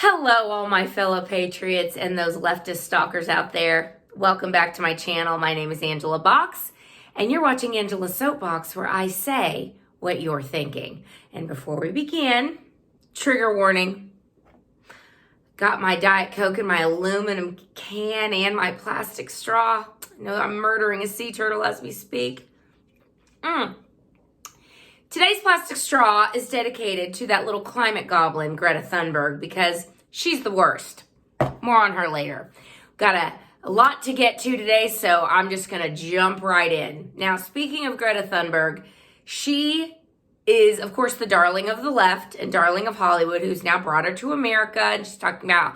Hello, all my fellow patriots and those leftist stalkers out there. Welcome back to my channel. My name is Angela Box, and you're watching Angela's Soapbox, where I say what you're thinking. And before we begin, trigger warning. Got my Diet Coke in my aluminum can and my plastic straw. I know I'm murdering a sea turtle as we speak. Today's plastic straw is dedicated to that little climate goblin, Greta Thunberg, because she's the worst. More on her later. Got a lot to get to today, so I'm just going to jump right in. Now, speaking of Greta Thunberg, she is, of course, the darling of the left and darling of Hollywood, who's now brought her to America, and she's talking about,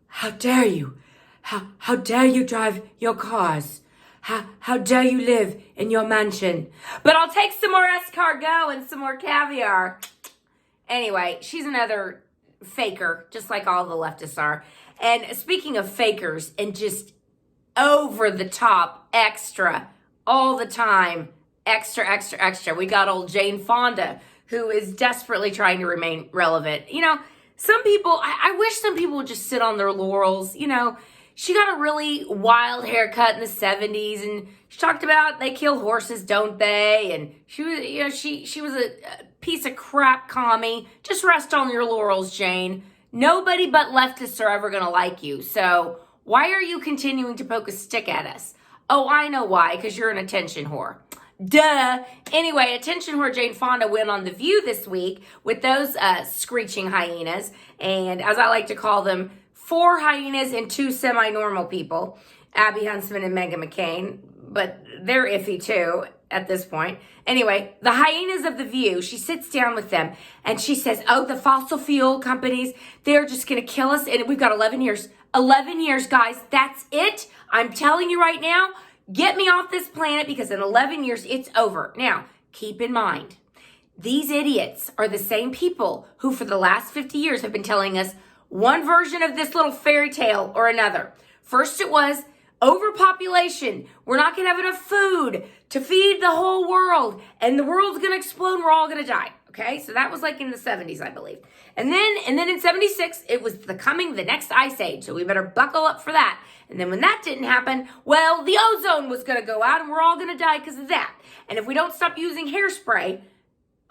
how dare you? How dare you drive your cars? How dare you live in your mansion? But I'll take some more escargot and some more caviar. Anyway, she's another faker, just like all the leftists are. And speaking of fakers and just over the top, extra, all the time, extra. We got old Jane Fonda, who is desperately trying to remain relevant. You know, some people, I wish some people would just sit on their laurels, you know. She got a really wild haircut in the 70s, and she talked about they kill horses, don't they? And she was, you know, she was a piece of crap commie. Just rest on your laurels, Jane. Nobody but leftists are ever going to like you. So why are you continuing to poke a stick at us? Oh, I know why, because you're an attention whore. Duh. Anyway, attention whore Jane Fonda went on TheView this week with those screeching hyenas, and as I like to call them, 4 hyenas and 2 semi-normal people, Abby Huntsman and Meghan McCain, but they're iffy too at this point. Anyway, the hyenas of TheView, she sits down with them and she says, oh, the fossil fuel companies, they're just going to kill us, and we've got 11 years. 11 years, guys, that's it. I'm telling you right now, get me off this planet because in 11 years, it's over. Now, keep in mind, these idiots are the same people who for the last 50 years have been telling us one version of this little fairy tale or another. First it was overpopulation. We're not going to have enough food to feed the whole world, and the world's going to explode and we're all going to die. Okay? So that was like in the 70s, I believe. And then in 76, it was the next ice age. So we better buckle up for that. And then when that didn't happen, well, the ozone was going to go out and we're all going to die because of that. And if we don't stop using hairspray,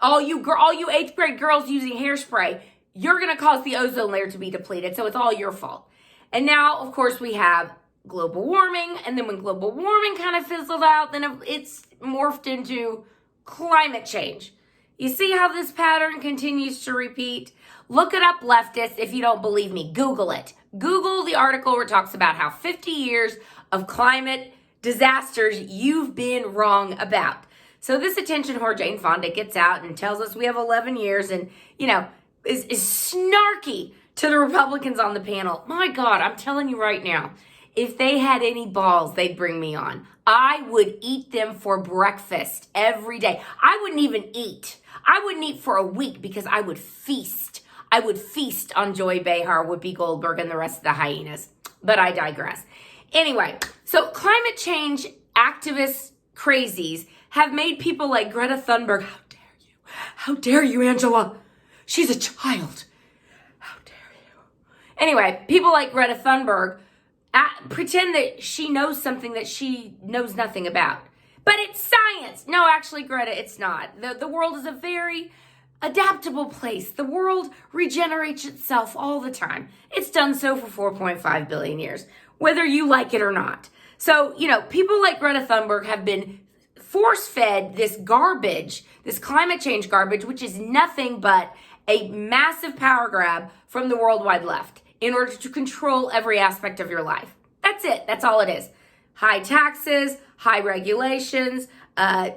all you 8th grade girls using hairspray, you're going to cause the ozone layer to be depleted, so it's all your fault. And now, of course, we have global warming, and then when global warming kind of fizzled out, then it's morphed into climate change. You see how this pattern continues to repeat? Look it up, leftists, if you don't believe me. Google it. Google the article where it talks about how 50 years of climate disasters you've been wrong about. So this attention whore, Jane Fonda, gets out and tells us we have 11 years and, you know, is snarky to the Republicans on the panel. My God, I'm telling you right now, if they had any balls, they'd bring me on. I would eat them for breakfast every day. I wouldn't even eat. I wouldn't eat for a week because I would feast. I would feast on Joy Behar, Whoopi Goldberg, and the rest of the hyenas. But I digress. Anyway, so climate change activists, crazies, have made people like Greta Thunberg, how dare you? How dare you, Angela? She's a child. How dare you? Anyway, people like Greta Thunberg pretend that she knows something that she knows nothing about. But it's science. No, actually, Greta, it's not. The world is a very adaptable place. The world regenerates itself all the time. It's done so for 4.5 billion years, whether you like it or not. So, you know, people like Greta Thunberg have been force-fed this garbage, this climate change garbage, which is nothing but a massive power grab from the worldwide left in order to control every aspect of your life. That's it. That's all it is. High taxes, high regulations,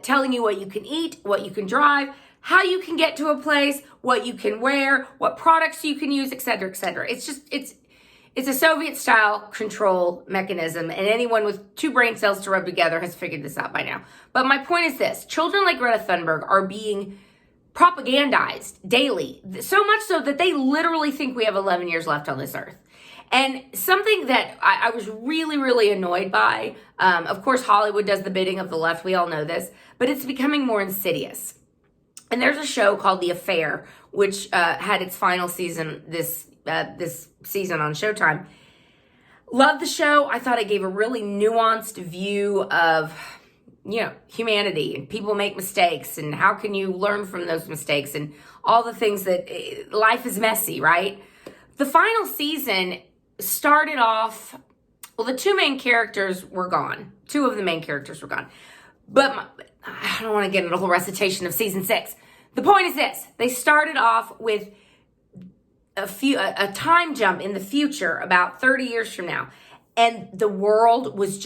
telling you what you can eat, what you can drive, how you can get to a place, what you can wear, what products you can use, etc., etc. It's a Soviet-style control mechanism, and anyone with 2 brain cells to rub together has figured this out by now. But my point is this. Children like Greta Thunberg are being propagandized daily, so much so that they literally think we have 11 years left on this earth. And something that I was really, really annoyed by, of course, Hollywood does the bidding of the left. We all know this, but it's becoming more insidious. And there's a show called The Affair, which had its final season this this season on Showtime. Love the show. I thought it gave a really nuanced view of, humanity, and people make mistakes, and how can you learn from those mistakes, and all the things that life is messy, right? The final season started off, well, the two main characters were gone. Two of the main characters were gone. But I don't want to get into the whole recitation of season 6. The point is this. They started off with a time jump in the future, about 30 years from now. And the world was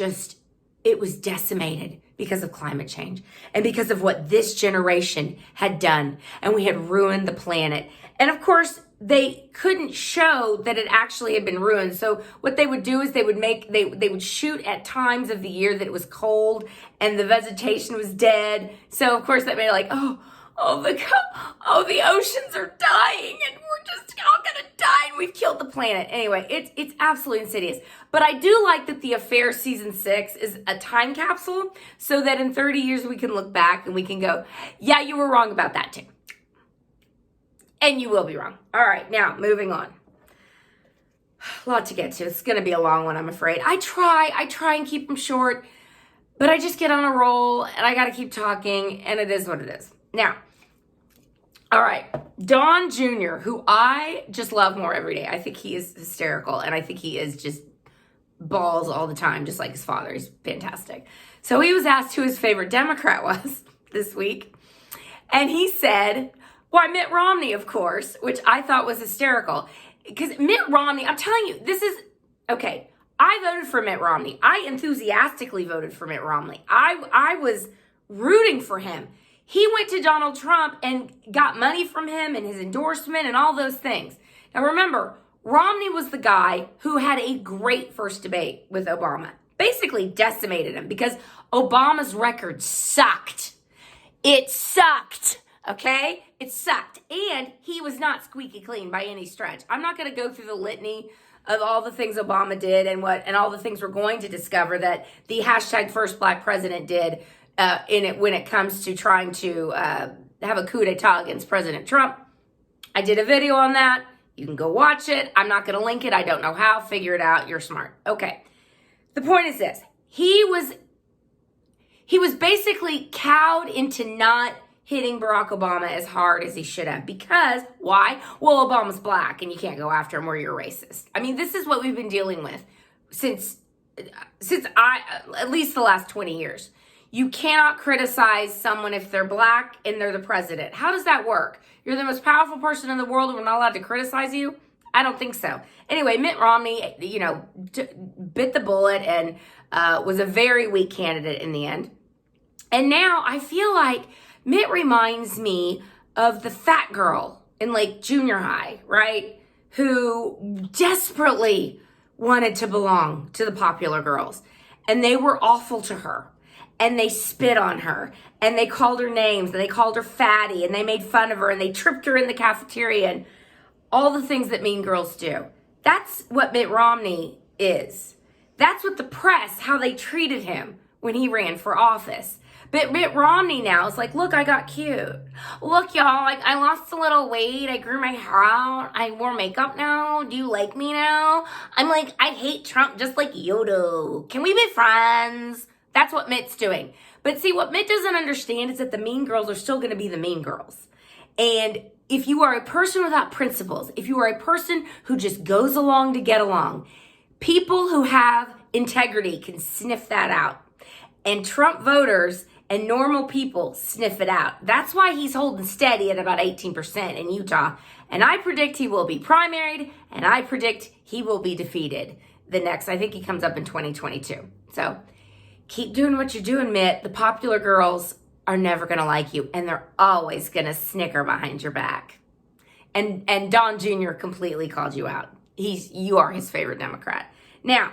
it was decimated because of climate change and because of what this generation had done. And we had ruined the planet. And of course, they couldn't show that it actually had been ruined. So what they would do is they would shoot at times of the year that it was cold and the vegetation was dead. So of course that made it like, the oceans are dying and we're just all gonna die and we've killed the planet. Anyway, it's absolutely insidious. But I do like that The Affair season 6 is a time capsule, so that in 30 years we can look back and we can go, yeah, you were wrong about that too. And you will be wrong. All right, now moving on. A lot to get to. It's going to be a long one, I'm afraid. I try and keep them short, but I just get on a roll and I got to keep talking, and it is what it is. Now, all right, Don Jr., who I just love more every day. I think he is hysterical, and I think he is just balls all the time, just like his father. He's fantastic. So he was asked who his favorite Democrat was this week, and he said, why, Mitt Romney, of course, which I thought was hysterical. Because Mitt Romney, I'm telling you, okay, I voted for Mitt Romney. I enthusiastically voted for Mitt Romney. I was rooting for him. He went to Donald Trump and got money from him and his endorsement and all those things. Now remember, Romney was the guy who had a great first debate with Obama. Basically decimated him because Obama's record sucked. It sucked. Okay? It sucked. And he was not squeaky clean by any stretch. I'm not going to go through the litany of all the things Obama did and all the things we're going to discover that the hashtag first black president did when it comes to trying to have a coup d'etat against President Trump. I did a video on that. You can go watch it. I'm not going to link it. I don't know how. Figure it out. You're smart. Okay. The point is this. He was basically cowed into not hitting Barack Obama as hard as he should have. Because, why? Well, Obama's black and you can't go after him or you're racist. I mean, this is what we've been dealing with since at least the last 20 years. You cannot criticize someone if they're black and they're the president. How does that work? You're the most powerful person in the world and we're not allowed to criticize you? I don't think so. Anyway, Mitt Romney, bit the bullet and was a very weak candidate in the end. And now I feel like Mitt reminds me of the fat girl in like junior high, right? Who desperately wanted to belong to the popular girls. And they were awful to her. And they spit on her. And they called her names. And they called her fatty. And they made fun of her. And they tripped her in the cafeteria. And all the things that mean girls do. That's what Mitt Romney is. That's what the press, how they treated him when he ran for office. But Mitt Romney now is like, look, I got cute. Look, y'all, I lost a little weight. I grew my hair out. I wore makeup now. Do you like me now? I'm like, I hate Trump just like you do. Can we be friends? That's what Mitt's doing. But see, what Mitt doesn't understand is that the mean girls are still going to be the mean girls. And if you are a person without principles, if you are a person who just goes along to get along, people who have integrity can sniff that out. And Trump voters and normal people sniff it out. That's why he's holding steady at about 18% in Utah. And I predict he will be primaried, and I predict he will be defeated I think he comes up in 2022. So keep doing what you're doing, Mitt. The popular girls are never going to like you, and they're always going to snicker behind your back. And Don Jr. completely called you out. You are his favorite Democrat. Now,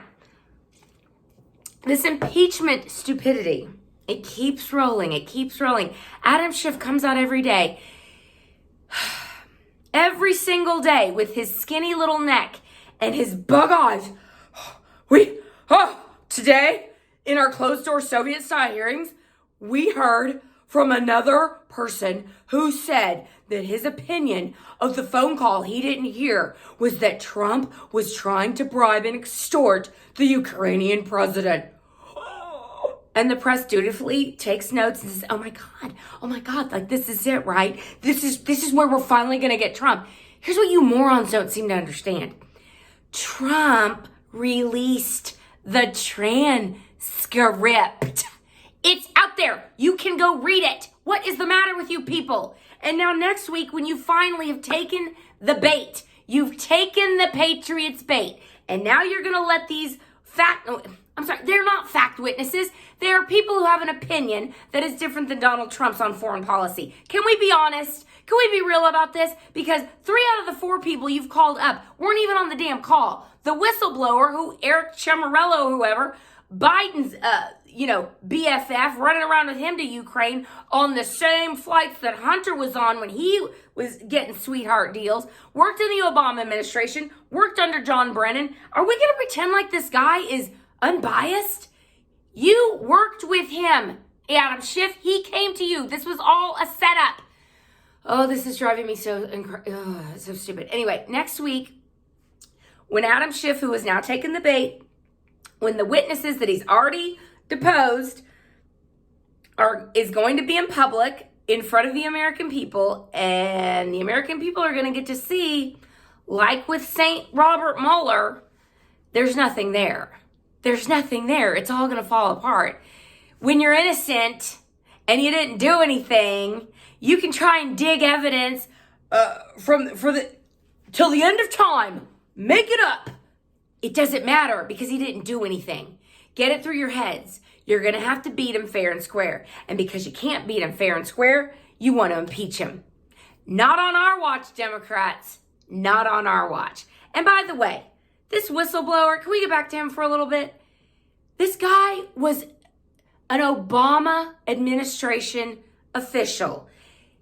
this impeachment stupidity, it keeps rolling. It keeps rolling. Adam Schiff comes out every day. Every single day with his skinny little neck and his bug eyes. Today, in our closed-door Soviet-style hearings, we heard from another person who said that his opinion of the phone call he didn't hear was that Trump was trying to bribe and extort the Ukrainian president. And the press dutifully takes notes and says, oh my God, like this is it, right? This is where we're finally gonna get Trump. Here's what you morons don't seem to understand. Trump released the transcript. It's out there. You can go read it. What is the matter with you people? And now next week, when you finally have taken the bait, you've taken the Patriots bait, and now you're going to let these they're not fact witnesses. They are people who have an opinion that is different than Donald Trump's on foreign policy. Can we be honest? Can we be real about this? Because 3 out of the 4 people you've called up weren't even on the damn call. The whistleblower, Eric Ciamarello, whoever, Biden's, BFF, running around with him to Ukraine on the same flights that Hunter was on when he was getting sweetheart deals, worked in the Obama administration, worked under John Brennan. Are we going to pretend like this guy is unbiased? You worked with him, Adam Schiff. He came to you. This was all a setup. Oh, this is driving me so stupid. Anyway, next week, when Adam Schiff, who has now taken the bait, when the witnesses that he's already deposed is going to be in public in front of the American people, and the American people are going to get to see, like with St. Robert Mueller, there's nothing there. There's nothing there. It's all going to fall apart. When you're innocent and you didn't do anything, you can try and dig evidence till the end of time. Make it up. It doesn't matter because he didn't do anything. Get it through your heads. You're going to have to beat him fair and square. And because you can't beat him fair and square, you want to impeach him. Not on our watch, Democrats. Not on our watch. And by the way, this whistleblower, can we get back to him for a little bit? This guy was an Obama administration official.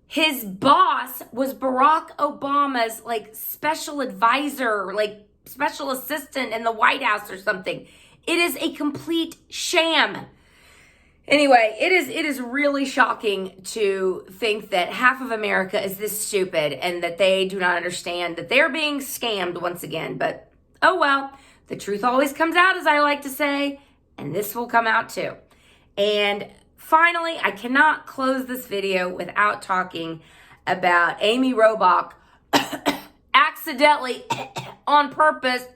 His boss was Barack Obama's special advisor, special assistant in the White House or something. It is a complete sham. Anyway, it is really shocking to think that half of America is this stupid and that they do not understand that they're being scammed once again. But oh well, the truth always comes out, as I like to say, and this will come out too. And finally, I cannot close this video without talking about Amy Robach accidentally, on purpose,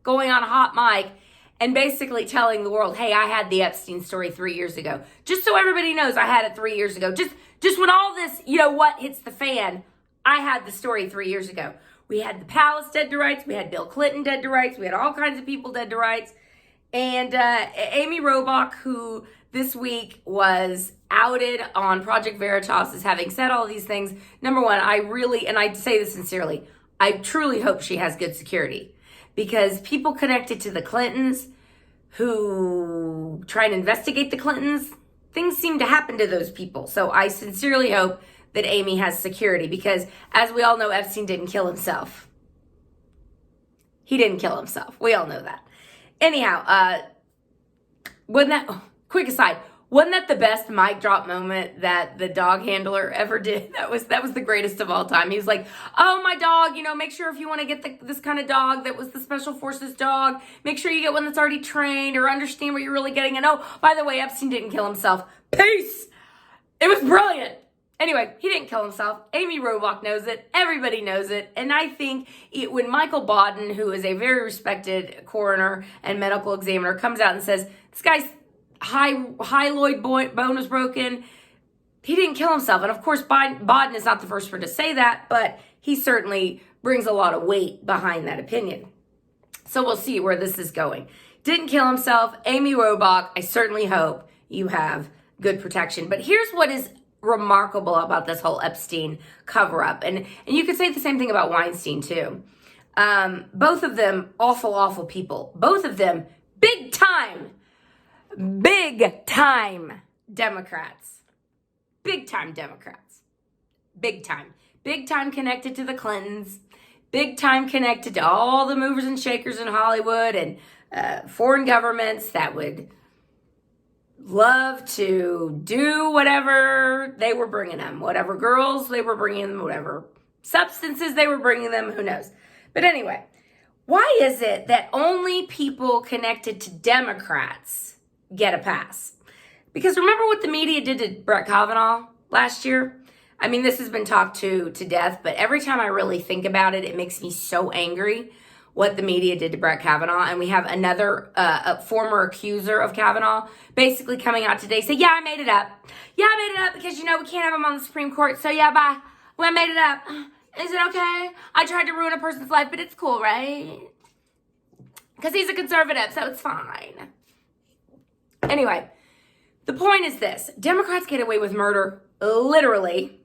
going on a hot mic and basically telling the world, hey, I had the Epstein story 3 years ago. Just so everybody knows, I had it 3 years ago. Just when all this, hits the fan, I had the story 3 years ago. We had the palace dead to rights. We had Bill Clinton dead to rights. We had all kinds of people dead to rights. And Amy Robach, who this week was outed on Project Veritas as having said all these things. Number one, and I say this sincerely, I truly hope she has good security, because people connected to the Clintons who try and investigate the Clintons, things seem to happen to those people. So I sincerely hope that Amy has security, because as we all know, Epstein didn't kill himself. He didn't kill himself. We all know that. Anyhow, quick aside, wasn't that the best mic drop moment that the dog handler ever did? That was the greatest of all time. He was like, oh, my dog, make sure if you want to get this kind of dog that was the Special Forces dog, make sure you get one that's already trained or understand what you're really getting. And oh, by the way, Epstein didn't kill himself. Peace. It was brilliant. Anyway, he didn't kill himself. Amy Robach knows it. Everybody knows it. And I think when Michael Bodden, who is a very respected coroner and medical examiner, comes out and says, this guy's hyaloid bone was broken, he didn't kill himself. And of course, Bodden is not the first one to say that, but he certainly brings a lot of weight behind that opinion. So we'll see where this is going. Didn't kill himself. Amy Robach, I certainly hope you have good protection. But here's what is remarkable about this whole Epstein cover-up. And you could say the same thing about Weinstein too. Both of them awful people. Both of them big time Democrats. Big time Democrats. Big time. Big time connected to the Clintons. Big time connected to all the movers and shakers in Hollywood and foreign governments that would love to do whatever they were bringing them, whatever girls they were bringing them, whatever substances they were bringing them, who knows. But anyway, why is it that only people connected to Democrats get a pass? Because remember what the media did to Brett Kavanaugh last year? I mean, this has been talked to death, but every time I really think about it, it makes me so angry what the media did to Brett Kavanaugh. And we have another a former accuser of Kavanaugh basically coming out today saying, yeah, I made it up. Yeah, I made it up because, we can't have him on the Supreme Court. So yeah, bye. Well, I made it up. Is it okay? I tried to ruin a person's life, but it's cool, right? Because he's a conservative, so it's fine. Anyway, the point is this. Democrats get away with murder, literally,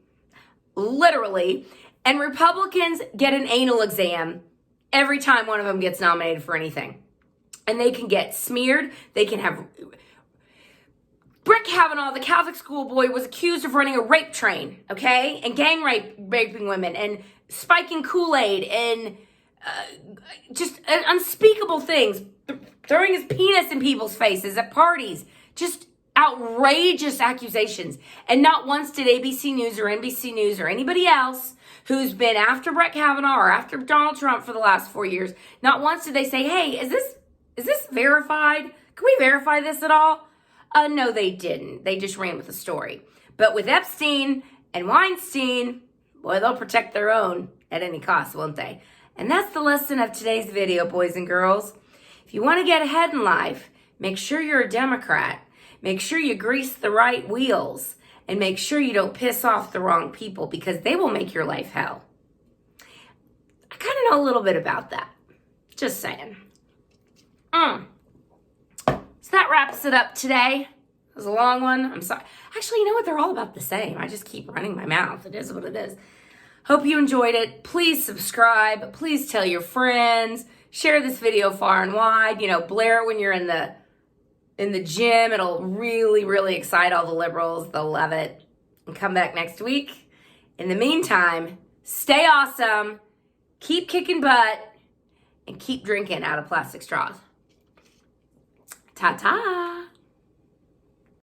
and Republicans get an anal exam every time one of them gets nominated for anything. And they can get smeared. They can have... Brett Kavanaugh, the Catholic schoolboy, was accused of running a rape train, okay? And raping women and spiking Kool-Aid and just unspeakable things. Throwing his penis in people's faces at parties. Just outrageous accusations. And not once did ABC News or NBC News or anybody else who's been after Brett Kavanaugh or after Donald Trump for the last 4 years, not once did they say, hey, is this verified? Can we verify this at all? No, they didn't. They just ran with the story. But with Epstein and Weinstein, boy, they'll protect their own at any cost, won't they? And that's the lesson of today's video, boys and girls. If you want to get ahead in life, make sure you're a Democrat. Make sure you grease the right wheels. And make sure you don't piss off the wrong people because they will make your life hell. I kind of know a little bit about that. Just saying. So that wraps it up today. It was a long one. I'm sorry. Actually, you know what? They're all about the same. I just keep running my mouth. It is what it is. Hope you enjoyed it. Please subscribe. Please tell your friends. Share this video far and wide. Blare it when you're in the gym. It'll really, really excite all the liberals. They'll love it. And come back next week. In the meantime, stay awesome. Keep kicking butt. And keep drinking out of plastic straws. Ta-ta.